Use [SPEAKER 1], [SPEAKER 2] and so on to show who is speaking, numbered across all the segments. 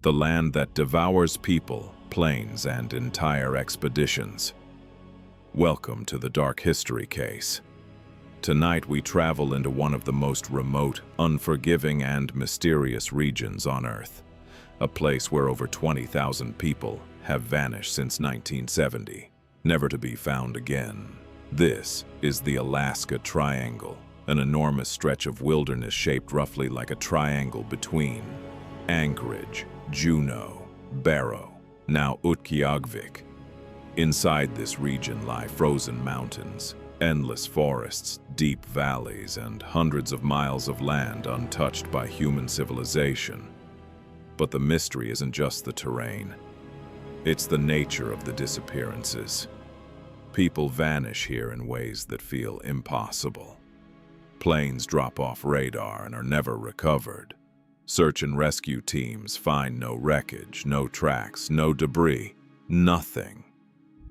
[SPEAKER 1] the land that devours people, planes, and entire expeditions. Welcome to the Dark History Case. Tonight we travel into one of the most remote, unforgiving, and mysterious regions on Earth. A place where over 20,000 people have vanished since 1970, never to be found again. This is the Alaska Triangle, an enormous stretch of wilderness shaped roughly like a triangle between Anchorage, Juneau, Barrow, now Utqiagvik. Inside this region lie frozen mountains, endless forests, deep valleys, and hundreds of miles of land untouched by human civilization. But the mystery isn't just the terrain. It's the nature of the disappearances. People vanish here in ways that feel impossible. Planes drop off radar and are never recovered. Search and rescue teams find no wreckage, no tracks, no debris, nothing.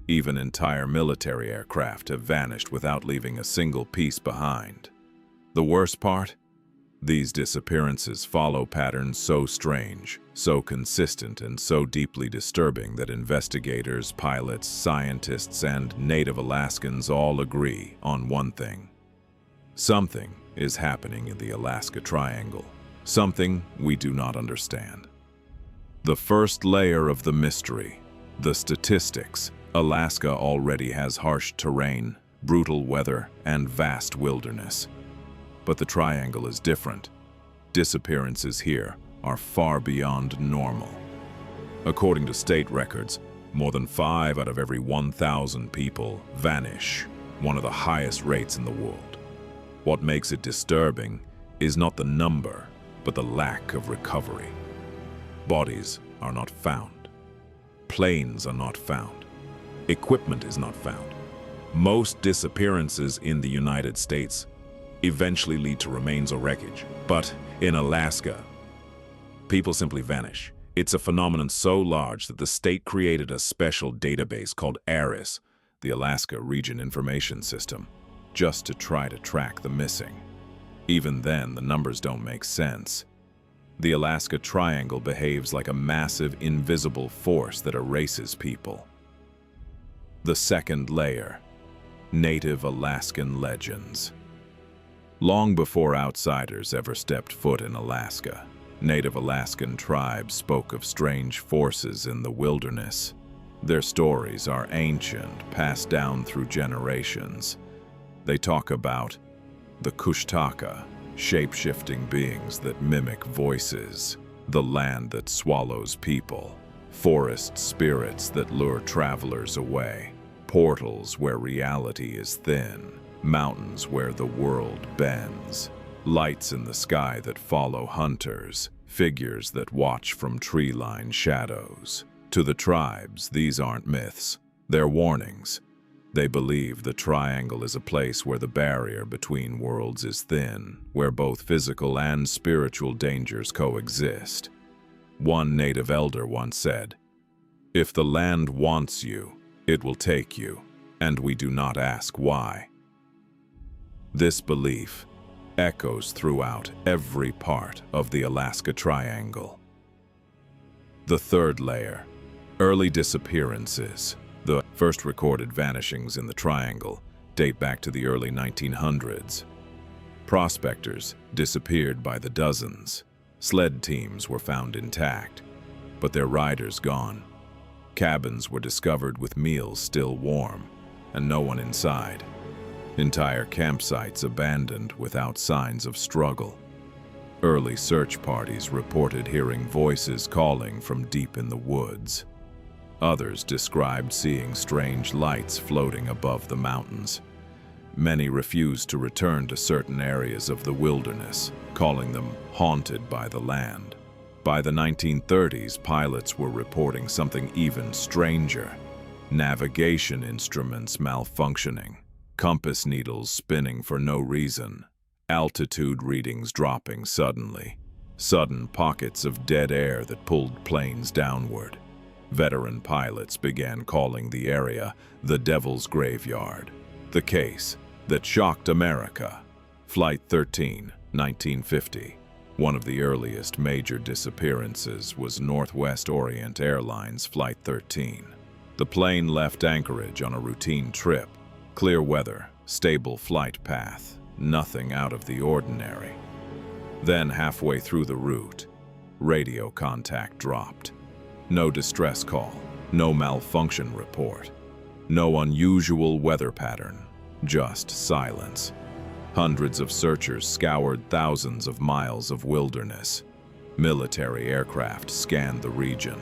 [SPEAKER 1] Even entire military aircraft have vanished without leaving a single piece behind. The worst part? These disappearances follow patterns so strange, so consistent, and so deeply disturbing that investigators, pilots, scientists, and native Alaskans all agree on one thing. Something is happening in the Alaska Triangle. Something we do not understand. The first layer of the mystery, the statistics. Alaska already has harsh terrain, brutal weather, and vast wilderness. But the Triangle is different. Disappearances here are far beyond normal. According to state records, more than 5 out of every 1,000 people vanish, one of the highest rates in the world. What makes it disturbing is not the number, but the lack of recovery. Bodies are not found. Planes are not found. Equipment is not found. Most disappearances in the United States eventually lead to remains or wreckage. But in Alaska, people simply vanish. It's a phenomenon so large that the state created a special database called ARIS, the Alaska Region Information System, just to try to track the missing. Even then, the numbers don't make sense. The Alaska Triangle behaves like a massive, invisible force that erases people. The second layer, Native Alaskan legends. Long before outsiders ever stepped foot in Alaska, Native Alaskan tribes spoke of strange forces in the wilderness. Their stories are ancient, passed down through generations. They talk about the Kushtaka, shape-shifting beings that mimic voices, the land that swallows people, forest spirits that lure travelers away, portals where reality is thin, mountains where the world bends, lights in the sky that follow hunters, figures that watch from tree-lined shadows. To the tribes, these aren't myths, they're warnings. They believe the Triangle is a place where the barrier between worlds is thin, where both physical and spiritual dangers coexist. One native elder once said, "If the land wants you, it will take you, and we do not ask why." This belief echoes throughout every part of the Alaska Triangle. The third layer, early disappearances. The first recorded vanishings in the Triangle date back to the early 1900s. Prospectors disappeared by the dozens. Sled teams were found intact, but their riders gone. Cabins were discovered with meals still warm, and no one inside. Entire campsites abandoned without signs of struggle. Early search parties reported hearing voices calling from deep in the woods. Others described seeing strange lights floating above the mountains. Many refused to return to certain areas of the wilderness, calling them haunted by the land. By the 1930s, pilots were reporting something even stranger: navigation instruments malfunctioning, compass needles spinning for no reason, altitude readings dropping suddenly, sudden pockets of dead air that pulled planes downward. Veteran pilots began calling the area the Devil's Graveyard, the case that shocked America. Flight 13, 1950. One of the earliest major disappearances was Northwest Orient Airlines Flight 13. The plane left Anchorage on a routine trip. Clear weather, stable flight path, nothing out of the ordinary. Then, halfway through the route, radio contact dropped. No distress call, no malfunction report, no unusual weather pattern, just silence. Hundreds of searchers scoured thousands of miles of wilderness. Military aircraft scanned the region.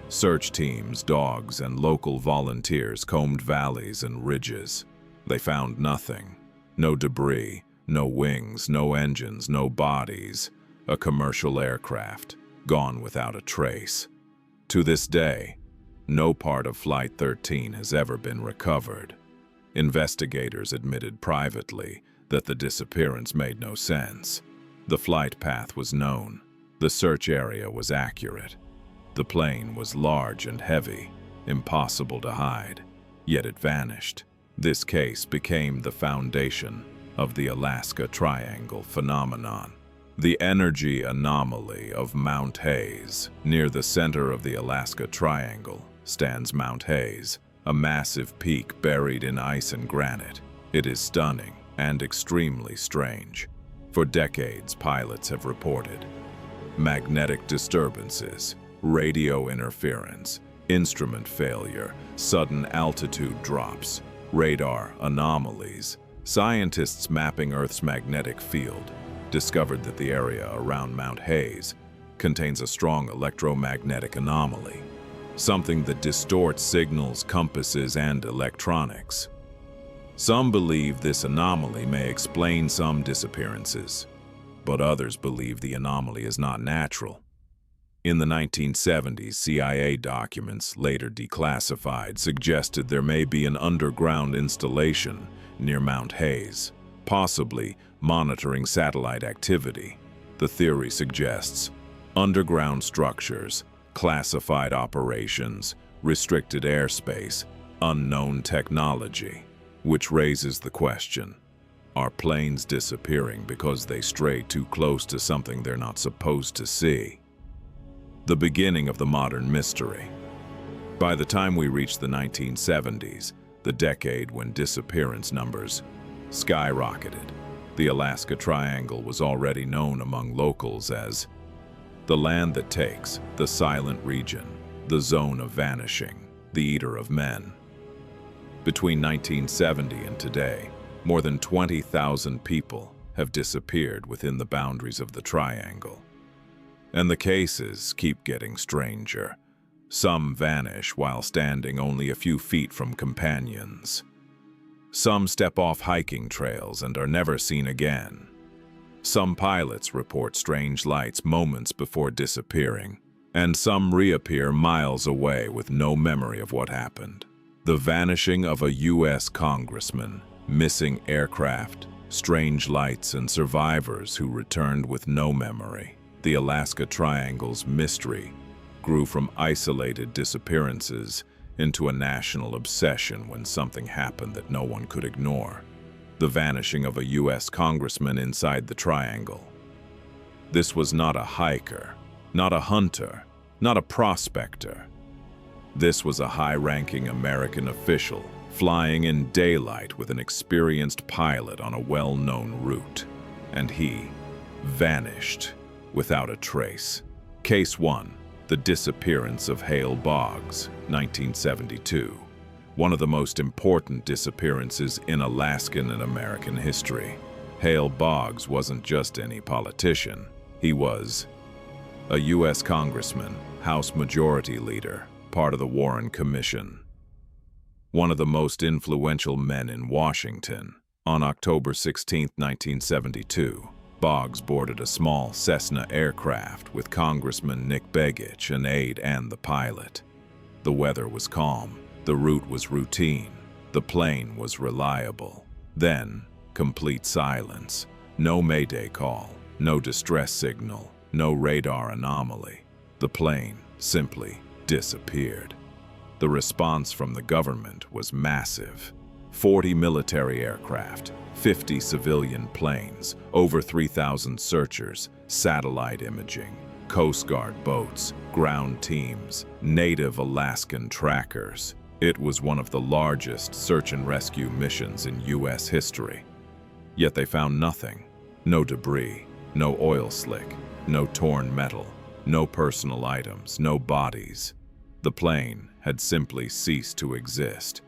[SPEAKER 1] Search teams, dogs, and local volunteers combed valleys and ridges. They found nothing. No debris, no wings, no engines, no bodies. A commercial aircraft, gone without a trace. To this day, no part of Flight 13 has ever been recovered. Investigators admitted privately that the disappearance made no sense. The flight path was known. The search area was accurate. The plane was large and heavy, impossible to hide, yet it vanished. This case became the foundation of the Alaska Triangle phenomenon. The energy anomaly of Mount Hayes. Near the center of the Alaska Triangle stands Mount Hayes, a massive peak buried in ice and granite. It is stunning and extremely strange. For decades, pilots have reported magnetic disturbances, radio interference, instrument failure, sudden altitude drops, radar anomalies. Scientists mapping Earth's magnetic field discovered that the area around Mount Hayes contains a strong electromagnetic anomaly, something that distorts signals, compasses, and electronics. Some believe this anomaly may explain some disappearances, but others believe the anomaly is not natural. In the 1970s, CIA documents, later declassified, suggested there may be an underground installation near Mount Hayes, possibly monitoring satellite activity. The theory suggests underground structures, classified operations, restricted airspace, unknown technology. Which raises the question, are planes disappearing because they stray too close to something they're not supposed to see? The beginning of the modern mystery. By the time we reach the 1970s, the decade when disappearance numbers skyrocketed, the Alaska Triangle was already known among locals as the land that takes, the silent region, the zone of vanishing, the eater of men. Between 1970 and today, more than 20,000 people have disappeared within the boundaries of the triangle. And the cases keep getting stranger. Some vanish while standing only a few feet from companions. Some step off hiking trails and are never seen again. Some pilots report strange lights moments before disappearing, and some reappear miles away with no memory of what happened. The vanishing of a U.S. Congressman, missing aircraft, strange lights, and survivors who returned with no memory. The Alaska Triangle's mystery grew from isolated disappearances into a national obsession when something happened that no one could ignore. The vanishing of a U.S. Congressman inside the Triangle. This was not a hiker, not a hunter, not a prospector. This was a high-ranking American official flying in daylight with an experienced pilot on a well-known route, and he vanished without a trace. Case 1. The disappearance of Hale Boggs, 1972. One of the most important disappearances in Alaskan and American history. Hale Boggs wasn't just any politician. He was a U.S. Congressman, House Majority Leader, part of the Warren Commission. One of the most influential men in Washington. On October 16, 1972, Boggs boarded a small Cessna aircraft with Congressman Nick Begich, an aide, and the pilot. The weather was calm, the route was routine, the plane was reliable. Then, complete silence. No mayday call, no distress signal, no radar anomaly. The plane simply disappeared. The response from the government was massive. 40 military aircraft, 50 civilian planes, over 3,000 searchers, satellite imaging, Coast Guard boats, ground teams, native Alaskan trackers. It was one of the largest search and rescue missions in U.S. history. Yet they found nothing. No debris, no oil slick, no torn metal, no personal items, no bodies. The plane had simply ceased to exist.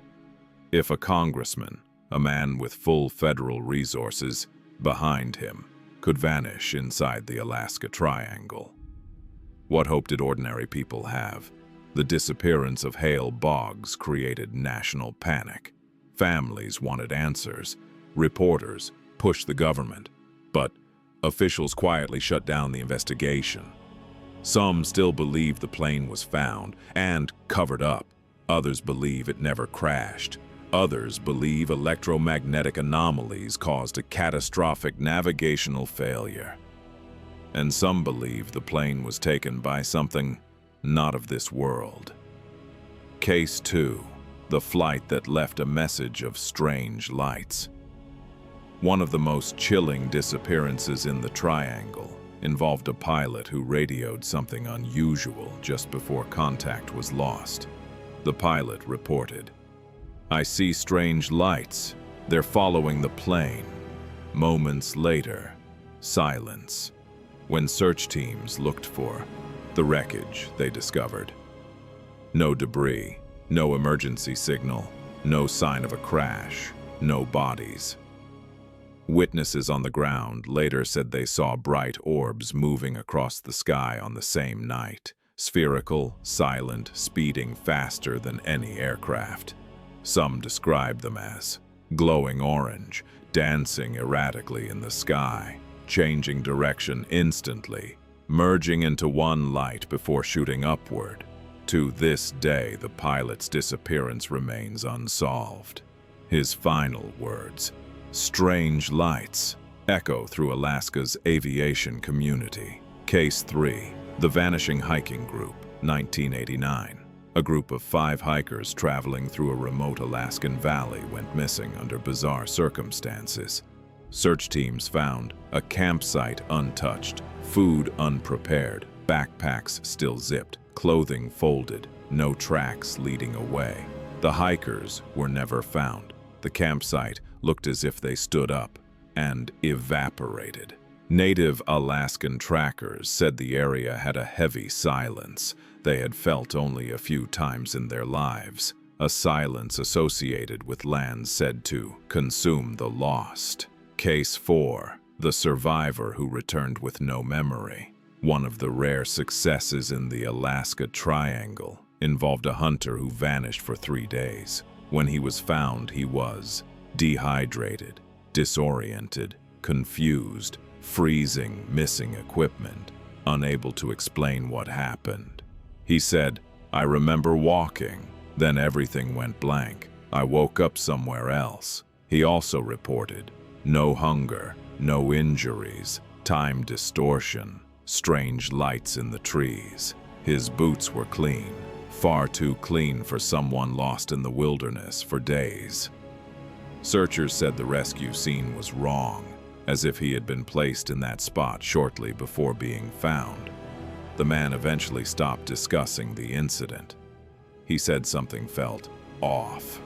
[SPEAKER 1] If a congressman, a man with full federal resources behind him, could vanish inside the Alaska Triangle, what hope did ordinary people have? The disappearance of Hale Boggs created national panic. Families wanted answers. Reporters pushed the government, but officials quietly shut down the investigation. Some still believe the plane was found and covered up. Others believe it never crashed. Others believe electromagnetic anomalies caused a catastrophic navigational failure. And some believe the plane was taken by something not of this world. Case 2. The flight that left a message of strange lights. One of the most chilling disappearances in the Triangle involved a pilot who radioed something unusual just before contact was lost. The pilot reported, "I see strange lights. They're following the plane." Moments later, silence. When search teams looked for the wreckage, they discovered no debris, no emergency signal, no sign of a crash, no bodies. Witnesses on the ground later said they saw bright orbs moving across the sky on the same night, spherical, silent, speeding faster than any aircraft. Some described them as glowing orange, dancing erratically in the sky, changing direction instantly, merging into one light before shooting upward. To this day, the pilot's disappearance remains unsolved. His final words, "Strange lights," echo through Alaska's aviation community. Case 3. The Vanishing Hiking Group, 1989. A group of 5 hikers traveling through a remote Alaskan valley went missing under bizarre circumstances. Search teams found a campsite untouched, food unprepared, backpacks still zipped, clothing folded, no tracks leading away. The hikers were never found. The campsite looked as if they stood up and evaporated. Native Alaskan trackers said the area had a heavy silence they had felt only a few times in their lives, a silence associated with lands said to consume the lost. Case 4. The survivor who returned with no memory. One of the rare successes in the Alaska Triangle involved a hunter who vanished for 3 days. When he was found, he was dehydrated, disoriented, confused, freezing, missing equipment, unable to explain what happened. He said, "I remember walking, then everything went blank. I woke up somewhere else." He also reported no hunger, no injuries, time distortion, strange lights in the trees. His boots were clean, far too clean for someone lost in the wilderness for days. Searchers said the rescue scene was wrong, as if he had been placed in that spot shortly before being found. The man eventually stopped discussing the incident. He said something felt off.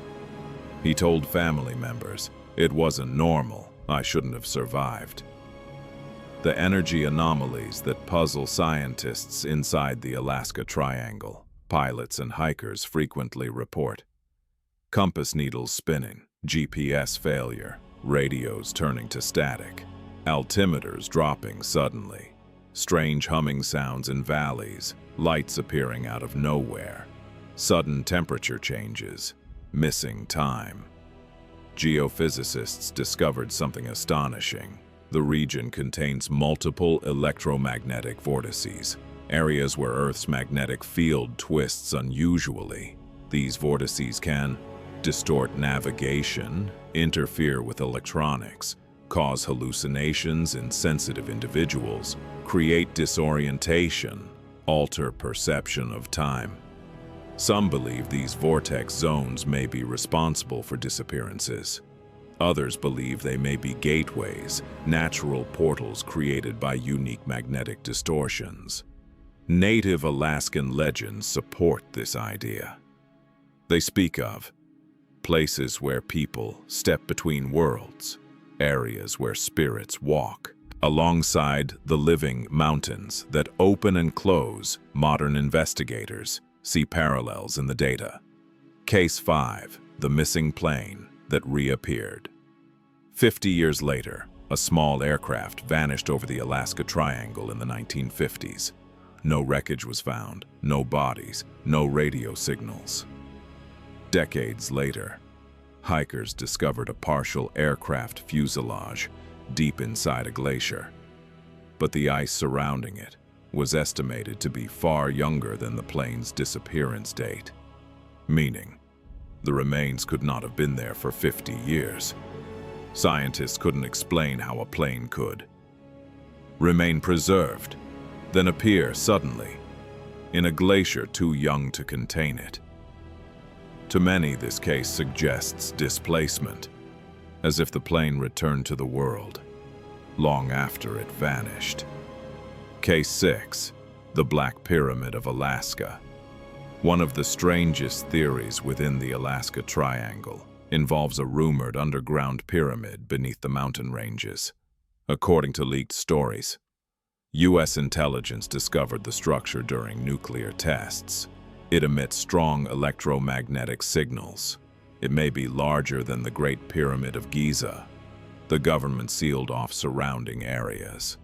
[SPEAKER 1] He told family members, "It wasn't normal. I shouldn't have survived." The energy anomalies that puzzle scientists inside the Alaska Triangle, pilots and hikers frequently report. Compass needles spinning, GPS failure, radios turning to static, altimeters dropping suddenly, strange humming sounds in valleys, lights appearing out of nowhere, sudden temperature changes, missing time. Geophysicists discovered something astonishing. The region contains multiple electromagnetic vortices, areas where Earth's magnetic field twists unusually. These vortices can distort navigation, interfere with electronics, cause hallucinations in sensitive individuals, create disorientation, alter perception of time. Some believe these vortex zones may be responsible for disappearances. Others believe they may be gateways, natural portals created by unique magnetic distortions. Native Alaskan legends support this idea. They speak of places where people step between worlds, areas where spirits walk, alongside the living mountains that open and close. Modern investigators see parallels in the data. Case 5, the missing plane that reappeared. 50 years later, a small aircraft vanished over the Alaska Triangle in the 1950s. No wreckage was found, no bodies, no radio signals. Decades later, hikers discovered a partial aircraft fuselage deep inside a glacier. But the ice surrounding it was estimated to be far younger than the plane's disappearance date, meaning the remains could not have been there for 50 years. Scientists couldn't explain how a plane could remain preserved, then appear suddenly in a glacier too young to contain it. To many, this case suggests displacement, as if the plane returned to the world long after it vanished. Case 6, the Black Pyramid of Alaska. One of the strangest theories within the Alaska Triangle involves a rumored underground pyramid beneath the mountain ranges. According to leaked stories, U.S. intelligence discovered the structure during nuclear tests. It emits strong electromagnetic signals. It may be larger than the Great Pyramid of Giza. The government sealed off surrounding areas.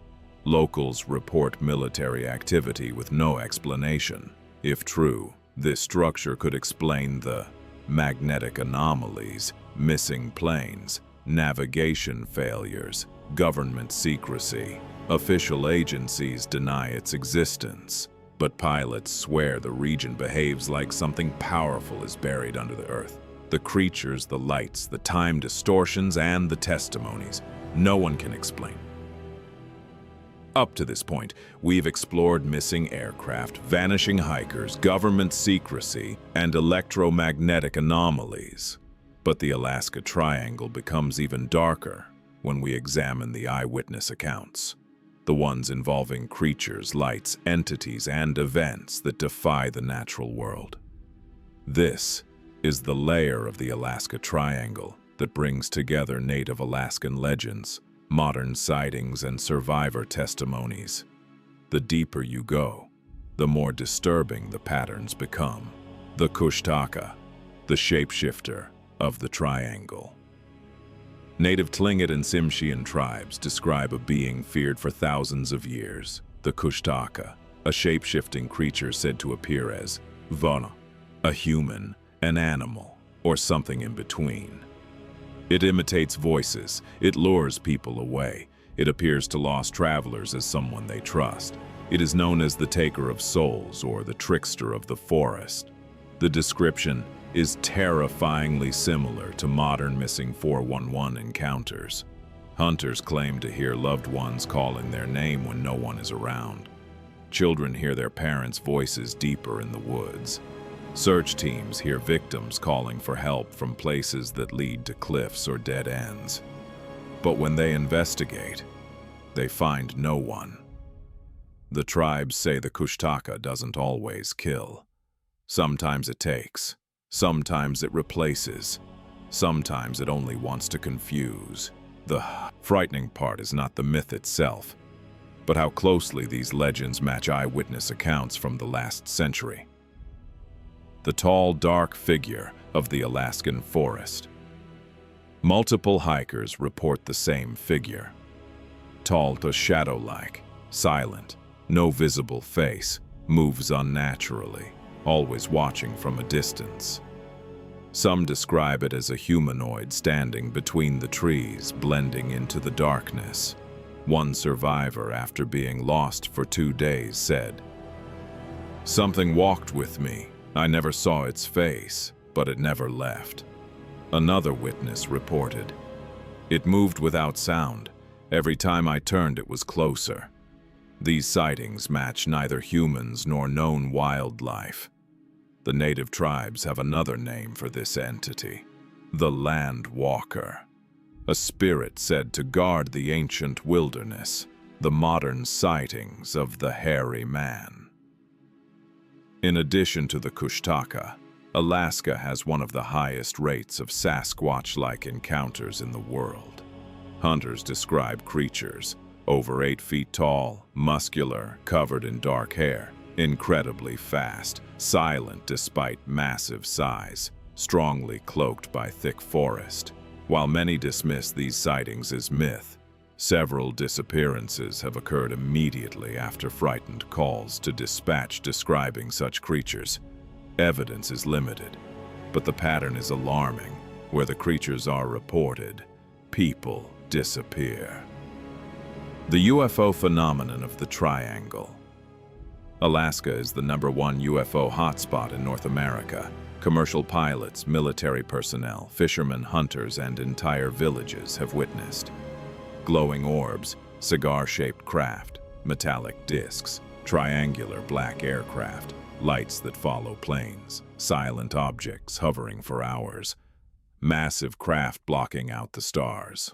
[SPEAKER 1] Locals report military activity with no explanation. If true, this structure could explain the magnetic anomalies, missing planes, navigation failures, government secrecy. Official agencies deny its existence, but pilots swear the region behaves like something powerful is buried under the earth. The creatures, the lights, the time distortions, and the testimonies no one can explain. Up to this point, we've explored missing aircraft, vanishing hikers, government secrecy, and electromagnetic anomalies. But the Alaska Triangle becomes even darker when we examine the eyewitness accounts. The ones involving creatures, lights, entities, and events that defy the natural world. This is the layer of the Alaska Triangle that brings together native Alaskan legends, modern sightings, and survivor testimonies. The deeper you go, the more disturbing the patterns become. The Kushtaka, the shapeshifter of the Triangle. Native Tlingit and Tsimshian tribes describe a being feared for thousands of years, the Kushtaka, a shape-shifting creature said to appear as Vana, a human, an animal, or something in between. It imitates voices, it lures people away, it appears to lost travelers as someone they trust. It is known as the taker of souls or the trickster of the forest. The description is terrifyingly similar to modern missing 411 encounters. Hunters claim to hear loved ones calling their name when no one is around. Children hear their parents' voices deeper in the woods. Search teams hear victims calling for help from places that lead to cliffs or dead ends. But when they investigate, they find no one. The tribes say the Kushtaka doesn't always kill. Sometimes it takes. Sometimes it replaces. Sometimes it only wants to confuse. The frightening part is not the myth itself, but how closely these legends match eyewitness accounts from the last century. The tall, dark figure of the Alaskan forest. Multiple hikers report the same figure. Tall to shadow-like, silent, no visible face, moves unnaturally, always watching from a distance. Some describe it as a humanoid standing between the trees, blending into the darkness. One survivor, after being lost for 2 days, said, "Something walked with me. I never saw its face, but it never left." Another witness reported, "It moved without sound. Every time I turned, it was closer." These sightings match neither humans nor known wildlife. The native tribes have another name for this entity: the Land Walker, a spirit said to guard the ancient wilderness, the modern sightings of the hairy man. In addition to the Kushtaka, Alaska has one of the highest rates of Sasquatch-like encounters in the world. Hunters describe creatures over 8 feet tall, muscular, covered in dark hair, incredibly fast, silent despite massive size, strongly cloaked by thick forest. While many dismiss these sightings as myth, several disappearances have occurred immediately after frightened calls to dispatch describing such creatures. Evidence is limited, but the pattern is alarming. Where the creatures are reported, people disappear. The UFO phenomenon of the Triangle. Alaska is the #1 UFO hotspot in North America. Commercial pilots, military personnel, fishermen, hunters, and entire villages have witnessed glowing orbs, cigar-shaped craft, metallic discs, triangular black aircraft, lights that follow planes, silent objects hovering for hours, massive craft blocking out the stars.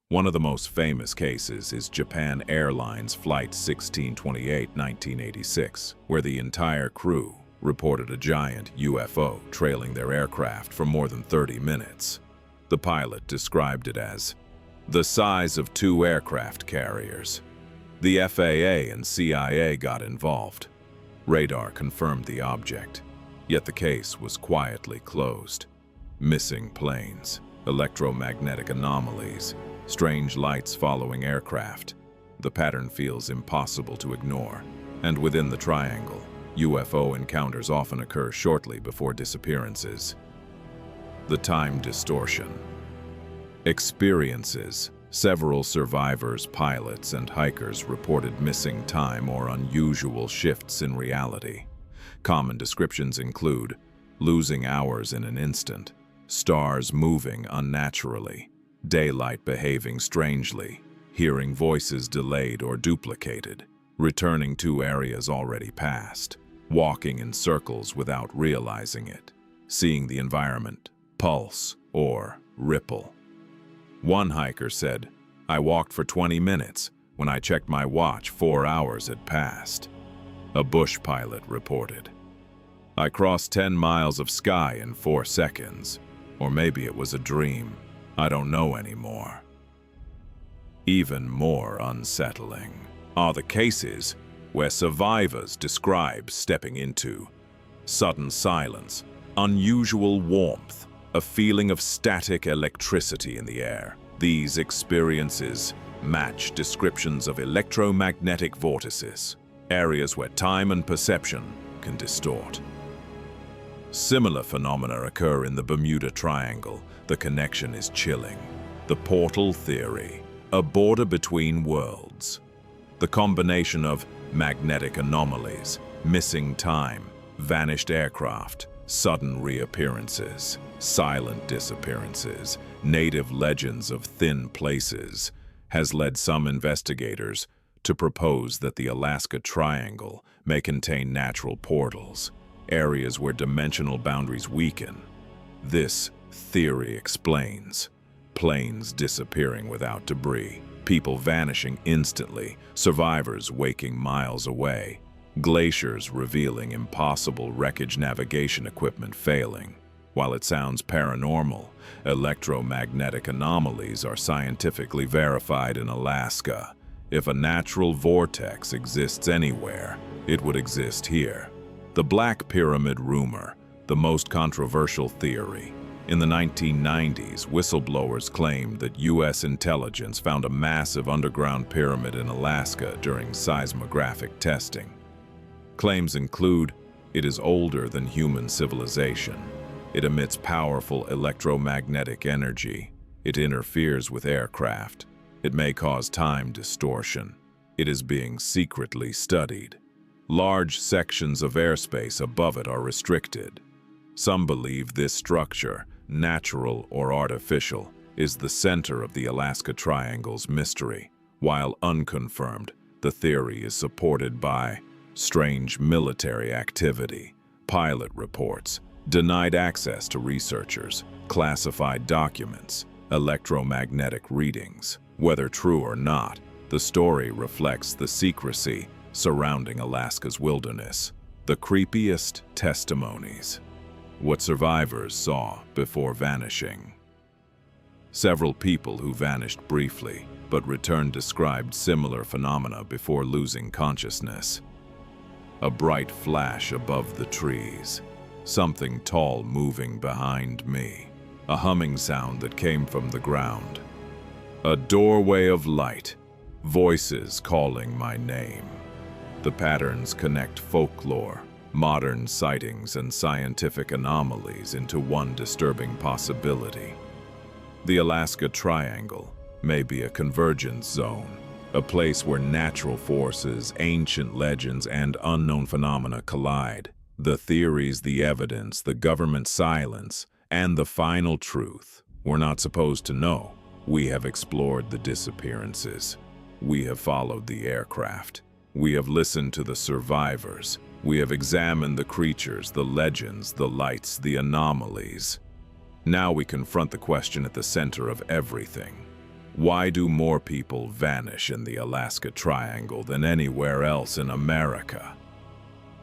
[SPEAKER 1] One of the most famous cases is Japan Airlines Flight 1628, 1986, where the entire crew reported a giant UFO trailing their aircraft for more than 30 minutes. The pilot described it as the size of 2 aircraft carriers. The FAA and CIA got involved. Radar confirmed the object, yet the case was quietly closed. Missing planes, electromagnetic anomalies, strange lights following aircraft. The pattern feels impossible to ignore, and within the triangle, UFO encounters often occur shortly before disappearances. The time distortion. Experiences. Several survivors, pilots, and hikers reported missing time or unusual shifts in reality. Common descriptions include losing hours in an instant, stars moving unnaturally, daylight behaving strangely, hearing voices delayed or duplicated, returning to areas already passed, walking in circles without realizing it, seeing the environment pulse or ripple. One hiker said, "I walked for 20 minutes. When I checked my watch, 4 hours had passed." A bush pilot reported, "I crossed 10 miles of sky in 4 seconds. Or maybe it was a dream. I don't know anymore." Even more unsettling are the cases where survivors describe stepping into sudden silence, unusual warmth, a feeling of static electricity in the air. These experiences match descriptions of electromagnetic vortices, areas where time and perception can distort. Similar phenomena occur in the Bermuda Triangle. The connection is chilling. The portal theory, a border between worlds. The combination of magnetic anomalies, missing time, vanished aircraft, sudden reappearances, silent disappearances, native legends of thin places, has led some investigators to propose that the Alaska Triangle may contain natural portals, areas where dimensional boundaries weaken. This theory explains planes disappearing without debris, people vanishing instantly, survivors waking miles away, glaciers revealing impossible wreckage, navigation equipment failing. While it sounds paranormal, electromagnetic anomalies are scientifically verified in Alaska. If a natural vortex exists anywhere, it would exist here. The Black Pyramid rumor, the most controversial theory. In the 1990s, whistleblowers claimed that U.S. intelligence found a massive underground pyramid in Alaska during seismographic testing. Claims include, it is older than human civilization. It emits powerful electromagnetic energy. It interferes with aircraft. It may cause time distortion. It is being secretly studied. Large sections of airspace above it are restricted. Some believe this structure, natural or artificial, is the center of the Alaska Triangle's mystery. While unconfirmed, the theory is supported by strange military activity, pilot reports, denied access to researchers, classified documents, electromagnetic readings. Whether true or not, the story reflects the secrecy surrounding Alaska's wilderness. The creepiest testimonies. What survivors saw before vanishing. Several people who vanished briefly but returned described similar phenomena before losing consciousness. A bright flash above the trees. Something tall moving behind me. A humming sound that came from the ground. A doorway of light. Voices calling my name. The patterns connect folklore, modern sightings, and scientific anomalies into one disturbing possibility. The Alaska Triangle may be a convergence zone, a place where natural forces, ancient legends, and unknown phenomena collide. The theories, the evidence, the government silence, and the final truth. We're not supposed to know. We have explored the disappearances. We have followed the aircraft. We have listened to the survivors. We have examined the creatures, the legends, the lights, the anomalies. Now we confront the question at the center of everything. Why do more people vanish in the Alaska Triangle than anywhere else in America?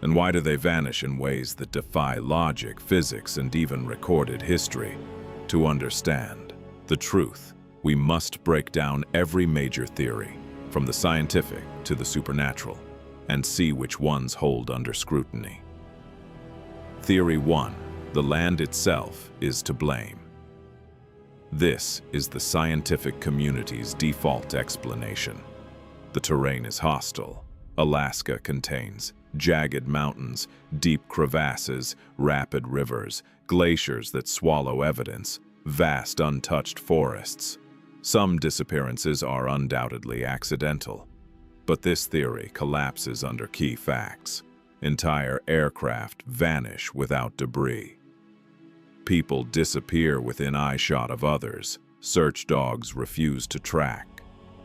[SPEAKER 1] And why do they vanish in ways that defy logic, physics, and even recorded history? To understand the truth, we must break down every major theory, from the scientific to the supernatural, and see which ones hold under scrutiny. Theory 1. The land itself is to blame. This is the scientific community's default explanation. The terrain is hostile. Alaska contains jagged mountains, deep crevasses, rapid rivers, glaciers that swallow evidence, vast untouched forests. Some disappearances are undoubtedly accidental, but this theory collapses under key facts. Entire aircraft vanish without debris. People disappear within eyeshot of others. Search dogs refuse to track.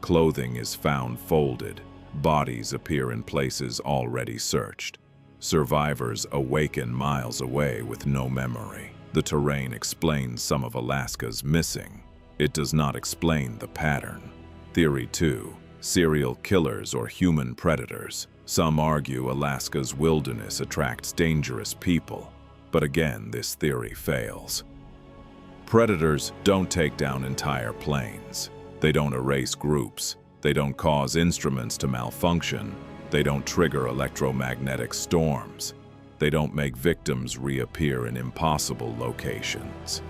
[SPEAKER 1] Clothing is found folded. Bodies appear in places already searched. Survivors awaken miles away with no memory. The terrain explains some of Alaska's missing. It does not explain the pattern. Theory 2. Serial killers or human predators. Some argue Alaska's wilderness attracts dangerous people, but again, this theory fails. Predators don't take down entire planes. They don't erase groups. They don't cause instruments to malfunction. They don't trigger electromagnetic storms. They don't make victims reappear in impossible locations.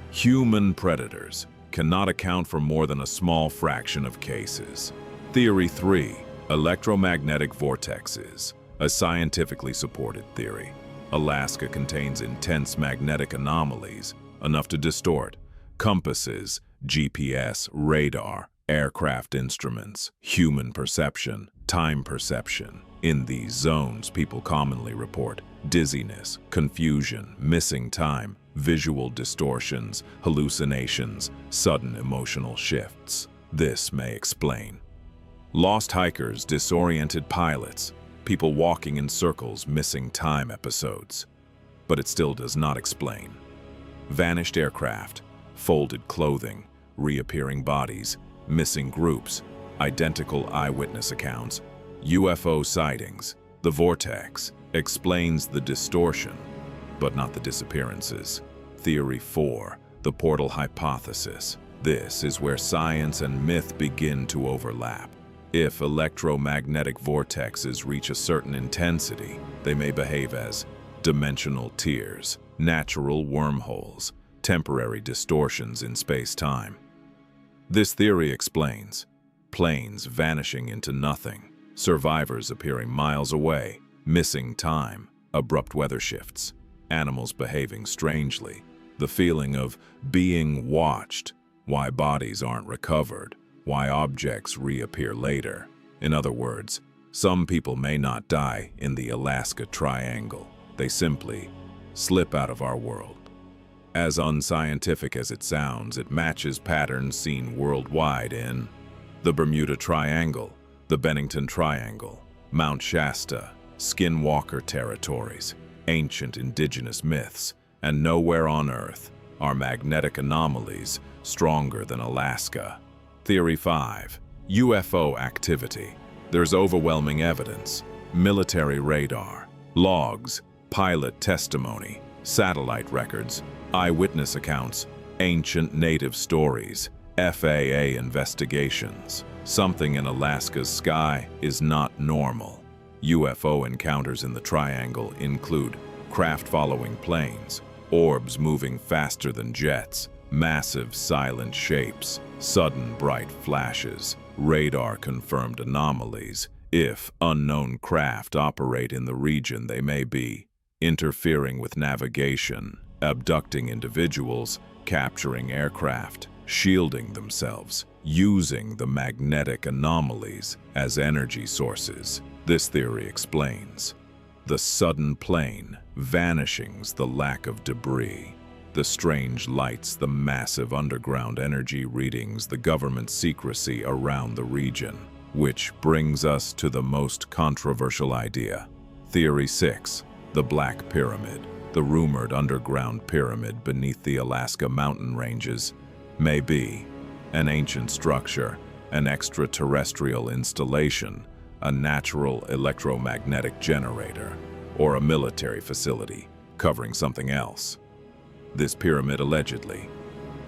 [SPEAKER 1] Human predators cannot account for more than a small fraction of cases. Theory 3. Electromagnetic vortexes, a scientifically supported theory. Alaska contains intense magnetic anomalies, enough to distort compasses, GPS, radar, aircraft instruments, human perception, time perception. In these zones, people commonly report dizziness, confusion, missing time, visual distortions, hallucinations, sudden emotional shifts. This may explain lost hikers, disoriented pilots, people walking in circles, missing time episodes. But it still does not explain vanished aircraft, folded clothing, reappearing bodies, missing groups, identical eyewitness accounts, UFO sightings. The vortex explains the distortion, but not the disappearances. Theory 4. The portal hypothesis. This is where science and myth begin to overlap. If electromagnetic vortexes reach a certain intensity, they may behave as dimensional tears, natural wormholes, temporary distortions in space-time. This theory explains planes vanishing into nothing, survivors appearing miles away, missing time, abrupt weather shifts, animals behaving strangely, the feeling of being watched, why bodies aren't recovered, why objects reappear later. In other words, some people may not die in the Alaska Triangle. They simply slip out of our world. As unscientific as it sounds, it matches patterns seen worldwide in the Bermuda Triangle, the Bennington Triangle, Mount Shasta, Skinwalker territories, ancient indigenous myths, and nowhere on Earth are magnetic anomalies stronger than Alaska. Theory 5. UFO activity. There's overwhelming evidence. Military radar, logs, pilot testimony, satellite records, eyewitness accounts, ancient native stories, FAA investigations. Something in Alaska's sky is not normal. UFO encounters in the triangle include craft-following planes, orbs moving faster than jets, massive silent shapes, sudden bright flashes, radar-confirmed anomalies. If unknown craft operate in the region, they may be interfering with navigation, abducting individuals, capturing aircraft, shielding themselves, using the magnetic anomalies as energy sources. This theory explains the sudden plane vanishings, the lack of debris, the strange lights, the massive underground energy readings, the government secrecy around the region. Which brings us to the most controversial idea. Theory 6. The Black Pyramid. The rumored underground pyramid beneath the Alaska mountain ranges may be an ancient structure, an extraterrestrial installation, a natural electromagnetic generator, or a military facility covering something else. This pyramid allegedly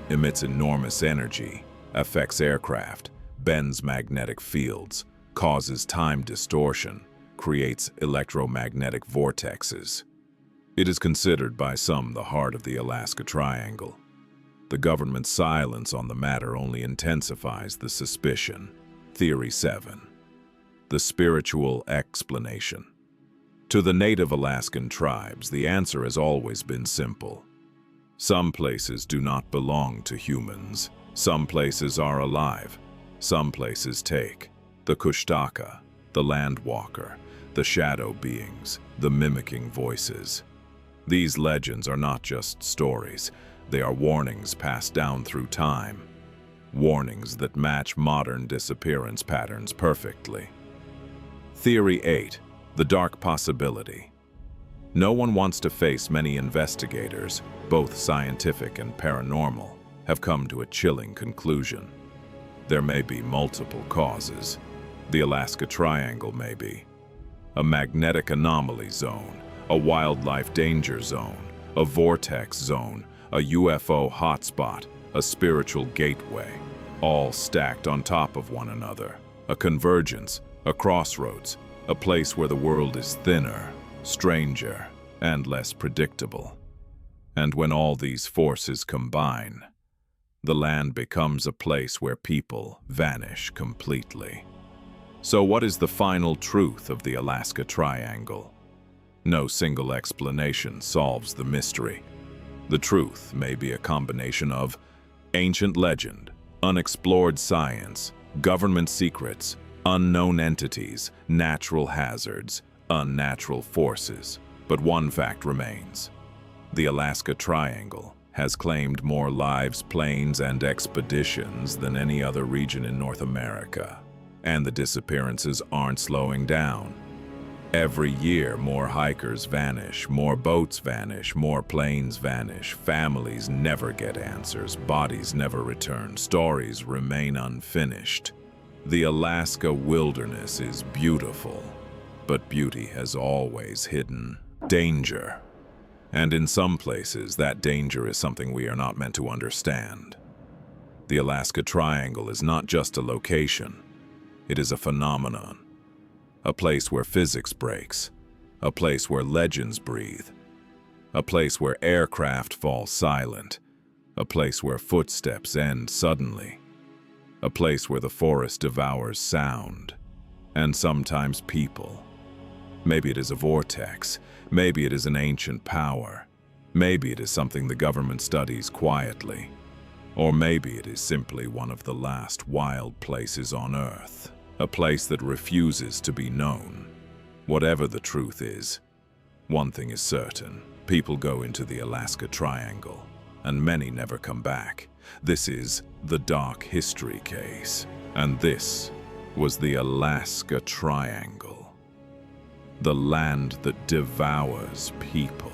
[SPEAKER 1] emits enormous energy, affects aircraft, bends magnetic fields, causes time distortion, creates electromagnetic vortexes. It is considered by some the heart of the Alaska Triangle. The government's silence on the matter only intensifies the suspicion. Theory 7. The spiritual explanation. To the native Alaskan tribes, the answer has always been simple. Some places do not belong to humans. Some places are alive. Some places take. The Kushtaka, the Landwalker, the shadow beings, the mimicking voices. These legends are not just stories. They are warnings passed down through time. Warnings that match modern disappearance patterns perfectly. Theory 8. The dark possibility. No one wants to face. Many investigators, both scientific and paranormal, have come to a chilling conclusion. There may be multiple causes. The Alaska Triangle may be a magnetic anomaly zone, a wildlife danger zone, a vortex zone, a UFO hotspot, a spiritual gateway, all stacked on top of one another, a convergence, a crossroads, a place where the world is thinner, stranger, and less predictable. And when all these forces combine, the land becomes a place where people vanish completely. So what is the final truth of the Alaska Triangle? No single explanation solves the mystery. The truth may be a combination of ancient legend, unexplored science, government secrets, unknown entities, natural hazards, unnatural forces. But one fact remains. The Alaska Triangle has claimed more lives, planes, and expeditions than any other region in North America. And the disappearances aren't slowing down. Every year, more hikers vanish, more boats vanish, more planes vanish, families never get answers, bodies never return, stories remain unfinished. The Alaska wilderness is beautiful, but beauty has always hidden danger. And in some places, that danger is something we are not meant to understand. The Alaska Triangle is not just a location. It is a phenomenon. A place where physics breaks. A place where legends breathe. A place where aircraft fall silent. A place where footsteps end suddenly. A place where the forest devours sound. And sometimes people. Maybe it is a vortex. Maybe it is an ancient power. Maybe it is something the government studies quietly. Or maybe it is simply one of the last wild places on Earth. A place that refuses to be known. Whatever the truth is, one thing is certain. People go into the Alaska Triangle, and many never come back. This is the Dark History Case, and this was the Alaska Triangle. the land that devours people.